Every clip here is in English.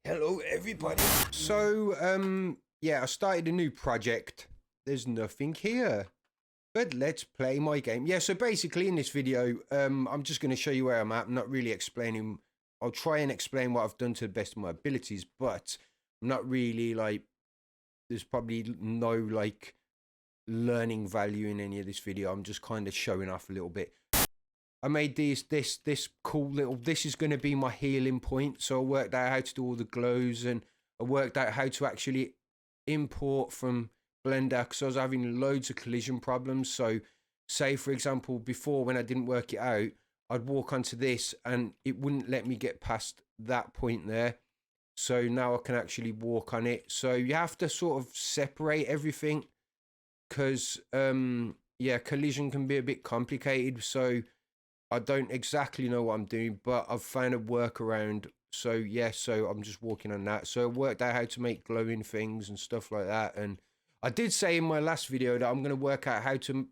Hello everybody. So yeah, I started a new project. There's nothing here. But let's play my game. Yeah, so basically in this video, I'm just going to show you where I'm at. I'm not really explaining. I'll try and explain what I've done to the best of my abilities, but I'm not really like, there's probably no like learning value in any of this video. I'm just kind of showing off a little bit. I made this cool little, this is going to be my healing point. So I worked out how to do all the glows, and I worked out how to actually import from Blender because I was having loads of collision problems. So say for example, before when I didn't work it out, I'd walk onto this and it wouldn't let me get past that point there. So now I can actually walk on it. So you have to sort of separate everything because yeah, collision can be a bit complicated. So I don't exactly know what I'm doing, but I've found a workaround. So yeah, so I'm just working on that. So I worked out how to make glowing things and stuff like that. And I did say in my last video that I'm going to work out how to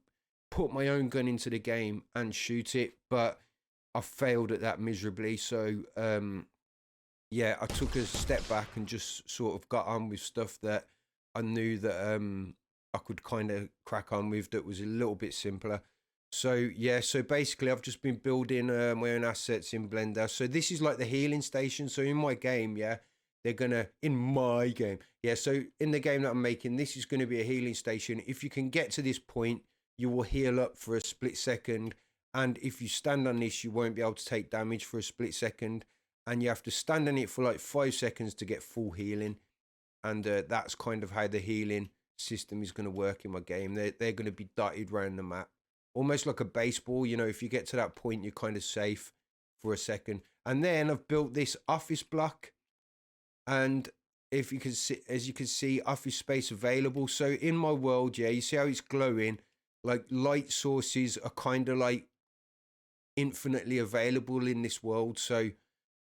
put my own gun into the game and shoot it, but I failed at that miserably. So yeah, I took a step back and just sort of got on with stuff that I knew that I could kind of crack on with, that was a little bit simpler. So yeah, so basically I've just been building my own assets in Blender. So this is like the healing station. So in my game, yeah, they're gonna, in my game, yeah, so in the game that I'm making, this is going to be a healing station. If you can get to this point, you will heal up for a split second, and if you stand on this, you won't be able to take damage for a split second, and you have to stand on it for like 5 seconds to get full healing. And that's kind of how the healing system is going to work in my game. They're going to be dotted around the map, almost like a baseball. You know, if you get to that point, you're kind of safe for a second. And then I've built this office block, and if you can see, as you can see, office space available. So in my world, yeah, you see how it's glowing, like light sources are kind of like infinitely available in this world. So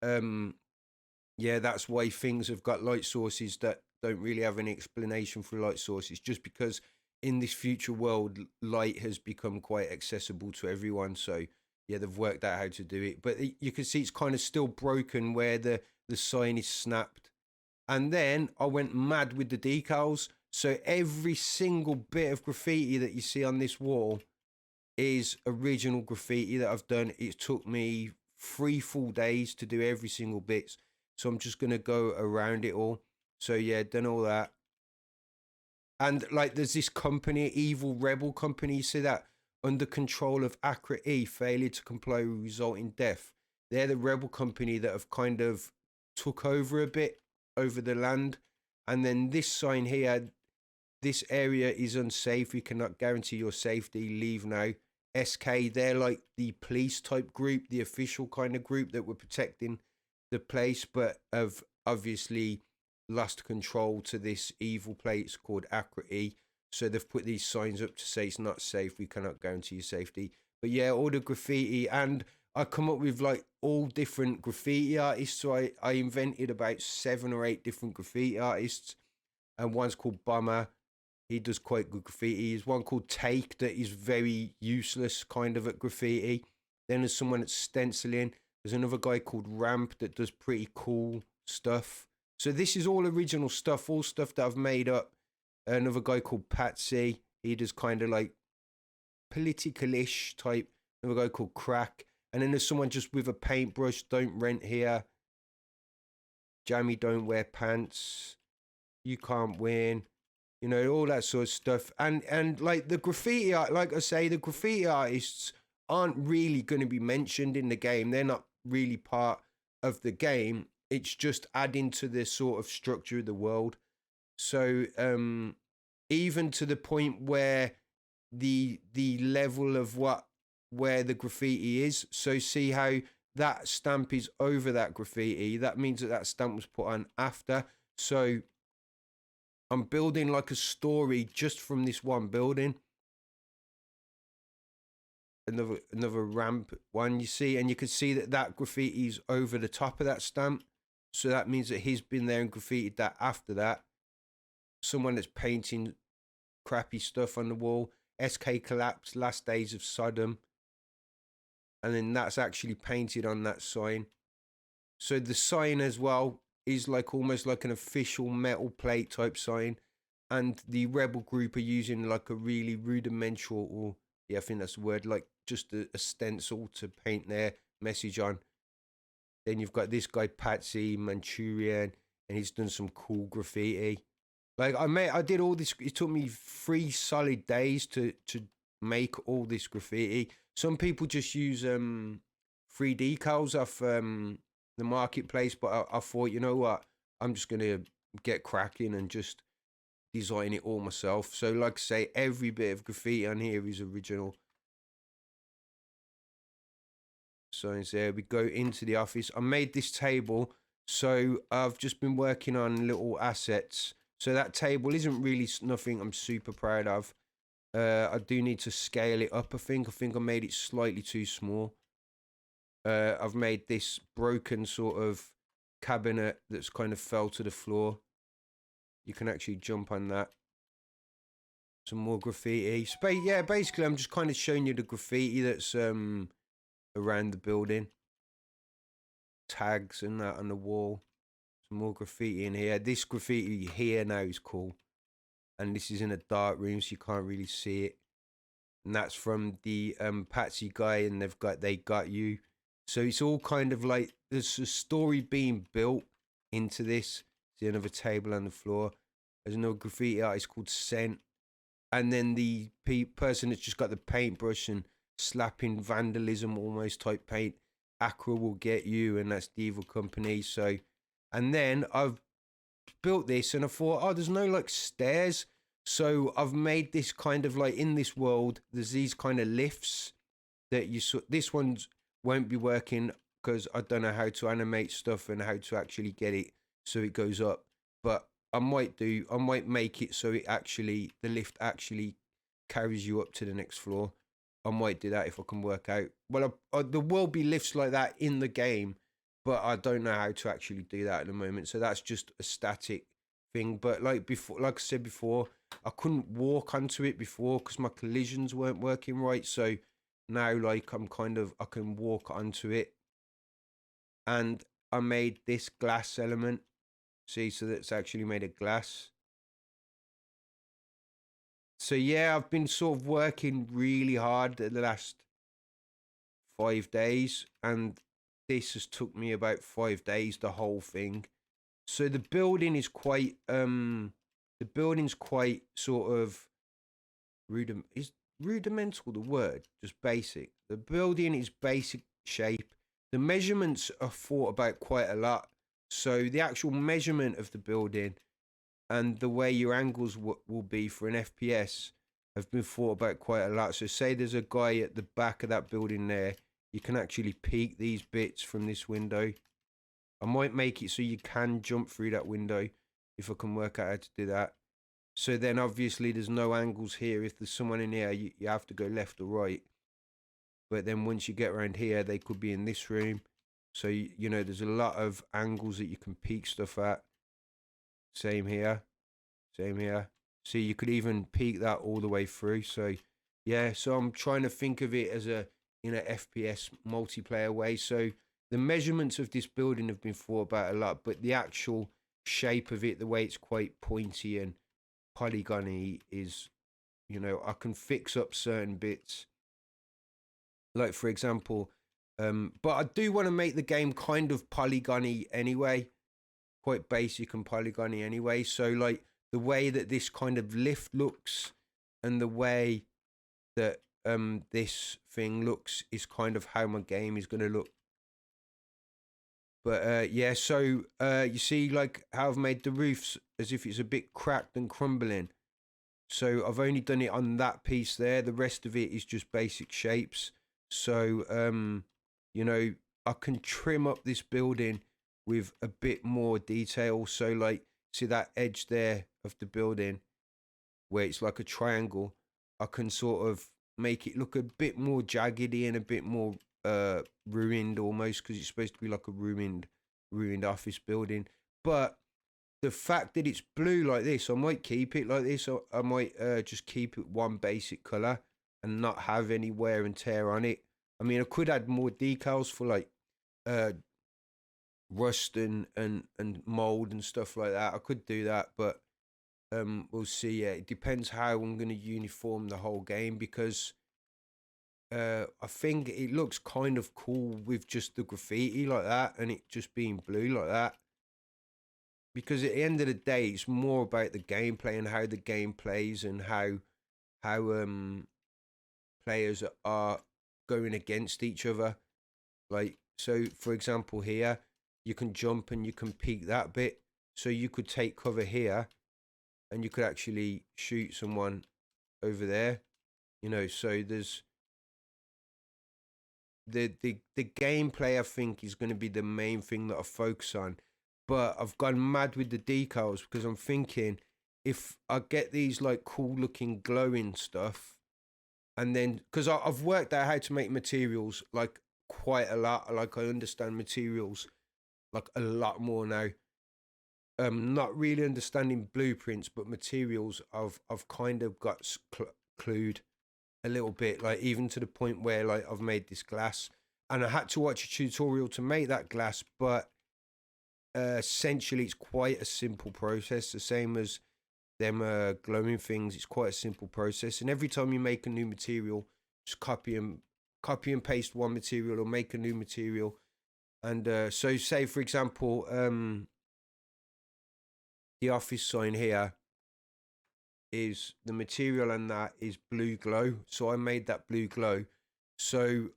yeah, that's why things have got light sources that don't really have any explanation for light sources, just because in this future world, light has become quite accessible to everyone. So yeah, they've worked out how to do it. But you can see it's kind of still broken where the sign is snapped. And then I went mad with the decals. So every single bit of graffiti that you see on this wall is original graffiti that I've done. It took me 3 full days to do every single bit. So I'm just going to go around it all. So yeah, done all that. And like there's this company, Evil Rebel Company, you see that? Under control of Accurate E, failure to comply will result in death. They're the rebel company that have kind of took over a bit over the land. And then this sign here, this area is unsafe. We cannot guarantee your safety. Leave now. SK, they're like the police type group, the official kind of group that were protecting the place, but have obviously lost control to this evil place called Accurate E. So they've put these signs up to say it's not safe. We cannot guarantee your safety. But yeah, all the graffiti, and I come up with like all different graffiti artists. So I invented about 7 or 8 different graffiti artists, and one's called Bomber. He does quite good graffiti. There's one called Take that is very useless kind of at graffiti. Then there's someone that's stenciling. There's another guy called Ramp that does pretty cool stuff. So this is all original stuff, all stuff that I've made up. Another guy called Patsy. He does kind of like political-ish type. Another guy called Crack. And then there's someone just with a paintbrush. Don't rent here. Jammy, don't wear pants. You can't win. You know, all that sort of stuff. And like the graffiti art, like I say, the graffiti artists aren't really going to be mentioned in the game. They're not really part of the game. It's just adding to the sort of structure of the world. So even to the point where the level of where the graffiti is. So see how that stamp is over that graffiti. That means that stamp was put on after. So I'm building like a story just from this one building. Another ramp one, you see, and you can see that graffiti is over the top of that stamp. So that means that he's been there and graffitied that after that. Someone that's painting crappy stuff on the wall. SK Collapse, Last Days of Sodom. And then that's actually painted on that sign. So the sign as well is like almost like an official metal plate type sign, and the rebel group are using like a really rudimental, or yeah, I think that's the word, like just a stencil to paint their message on. Then you've got this guy Patsy Manchurian, and he's done some cool graffiti. Like I did all this. It took me 3 solid days to make all this graffiti. Some people just use 3D decals off the marketplace, but I thought, you know what, I'm just gonna get cracking and just design it all myself. So, like I say, every bit of graffiti on here is original. So there we go into the office. I made this table, so I've just been working on little assets. So that table isn't really nothing I'm super proud of. I do need to scale it up. I think I made it slightly too small. I've made this broken sort of cabinet that's kind of fell to the floor. You can actually jump on that. Some more graffiti. Yeah, basically I'm just kind of showing you the graffiti that's around the building. Tags and that on the wall. Some more graffiti in here. This graffiti here now is cool. And this is in a dark room, so you can't really see it. And that's from the Patsy guy, and they got you. So it's all kind of like there's a story being built into this. See another table on the floor. There's another graffiti artist called Scent. And then the person that's just got the paintbrush and slapping vandalism almost type paint. Aqua will get you, and that's the evil company. So, and then I've built this, and I thought, oh, there's no like stairs. So I've made this kind of like in this world, there's these kind of lifts that you saw. This one won't be working because I don't know how to animate stuff and how to actually get it so it goes up. But I might make it so the lift actually carries you up to the next floor. I might do that if I can work out. Well, there will be lifts like that in the game, but I don't know how to actually do that at the moment. So that's just a static thing. But like I said before, I couldn't walk onto it before because my collisions weren't working right. So now like I can walk onto it. And I made this glass element. See, so that's actually made of glass. So yeah, I've been sort of working really hard the last 5 days, and this has took me about 5 days, the whole thing. So the building is quite sort of rudimental the word, just basic. The building is basic shape. The measurements are thought about quite a lot. So the actual measurement of the building and the way your angles will be for an FPS have been thought about quite a lot. So say there's a guy at the back of that building there, you can actually peek these bits from this window. I might make it so you can jump through that window if I can work out how to do that. So then obviously there's no angles here. If there's someone in here, you have to go left or right. But then once you get around here, they could be in this room. So, you know, there's a lot of angles that you can peek stuff at. Same here. Same here. See, you could even peek that all the way through. So, yeah, so I'm trying to think of it as a, you know, FPS multiplayer way. So the measurements of this building have been thought about a lot, but the actual shape of it, the way it's quite pointy and polygony is, you know, I can fix up certain bits. Like, for example, but I do want to make the game kind of polygony anyway, quite basic and polygony anyway. So like the way that this kind of lift looks and the way that this thing looks is kind of how my game is going to look. But yeah, so you see like how I've made the roofs as if it's a bit cracked and crumbling. So I've only done it on that piece there. The rest of it is just basic shapes. So you know, I can trim up this building with a bit more detail. So like, see that edge there of the building where it's like a triangle, I can sort of make it look a bit more jaggedy and a bit more ruined almost, because it's supposed to be like a ruined office building. But the fact that it's blue like this, I might keep it like this. Or I might just keep it one basic color and not have any wear and tear on it. I mean, I could add more decals for like rust and mold and stuff like that. I could do that, but we'll see. Yeah, it depends how I'm going to uniform the whole game, because I think it looks kind of cool with just the graffiti like that and it just being blue like that. Because at the end of the day, it's more about the gameplay and how the game plays and how players are going against each other. Like, so for example here, you can jump and you can peek that bit. So you could take cover here and you could actually shoot someone over there. You know, so there's the gameplay, I think, is going to be the main thing that I focus on. But I've gone mad with the decals because I'm thinking if I get these like cool looking glowing stuff, and then because I've worked out how to make materials like quite a lot. Like I understand materials like a lot more now. Not really understanding blueprints, but materials I've kind of got clued a little bit, like even to the point where like I've made this glass and I had to watch a tutorial to make that glass, but essentially it's quite a simple process, the same as them glowing things. It's quite a simple process, and every time you make a new material, just copy and paste one material or make a new material. And so say for example the office sign here is the material, and that is blue glow, so I made that blue glow. So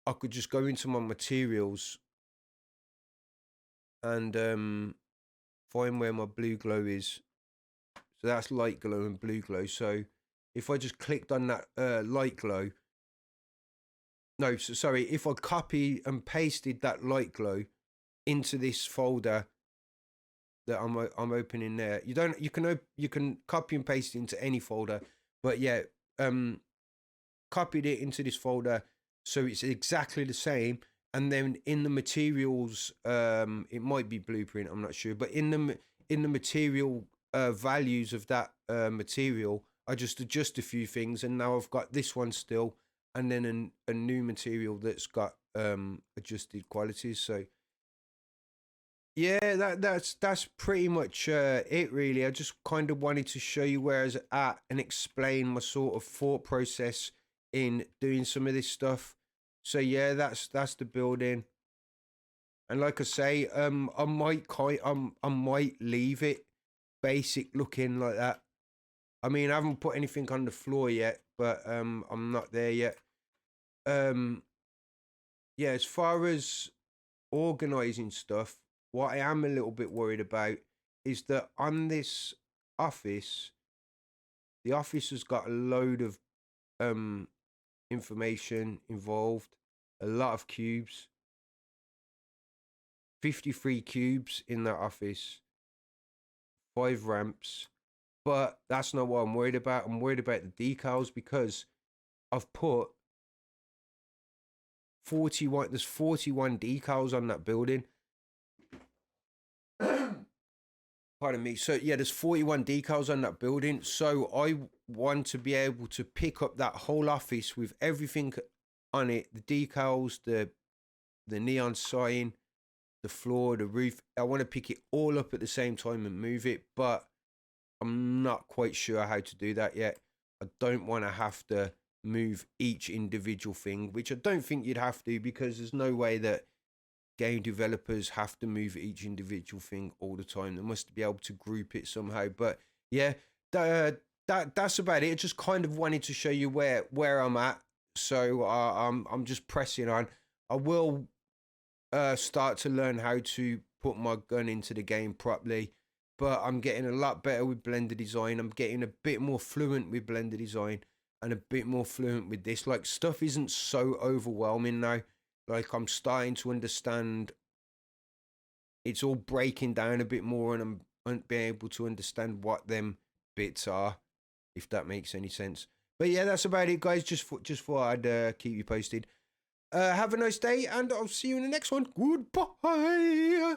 I could just go into my materials and find where my blue glow is. So that's light glow and blue glow. So if I just clicked on that light glow, no, so sorry, if I copy and pasted that light glow into this folder that I'm opening there, you can copy and paste it into any folder, but yeah, copied it into this folder so it's exactly the same. And then in the materials, it might be blueprint, I'm not sure, but in the material values of that material, I just adjust a few things, and now I've got this one still, and then a new material that's got adjusted qualities. So yeah, that's pretty much it really. I just kind of wanted to show you where I was at and explain my sort of thought process in doing some of this stuff. So yeah, that's the building. And like I say, I might leave it basic looking like that. I mean, I haven't put anything on the floor yet, but I'm not there yet. Yeah, as far as organizing stuff, what I am a little bit worried about is that on this office, the office has got a load of information involved, a lot of cubes, 53 cubes in that office, 5 ramps. But that's not what I'm worried about. I'm worried about the decals, because I've put 41, there's 41 decals on that building. Pardon me. So yeah, there's 41 decals on that building. So I want to be able to pick up that whole office with everything on it, the decals, the neon sign, the floor, the roof. I want to pick it all up at the same time and move it, but I'm not quite sure how to do that yet. I don't want to have to move each individual thing, which I don't think you'd have to, because there's no way that game developers have to move each individual thing all the time. They must be able to group it somehow. But yeah, that's about it. I just kind of wanted to show you where I'm at. So I'm just pressing on. I will start to learn how to put my gun into the game properly, but I'm getting a lot better with Blender design. I'm getting a bit more fluent with Blender design and a bit more fluent with this. Like, stuff isn't so overwhelming now. Like, I'm starting to understand. It's all breaking down a bit more, and I'm being able to understand what them bits are, if that makes any sense. But yeah, that's about it, guys. Just thought I'd keep you posted. Have a nice day, and I'll see you in the next one. Goodbye.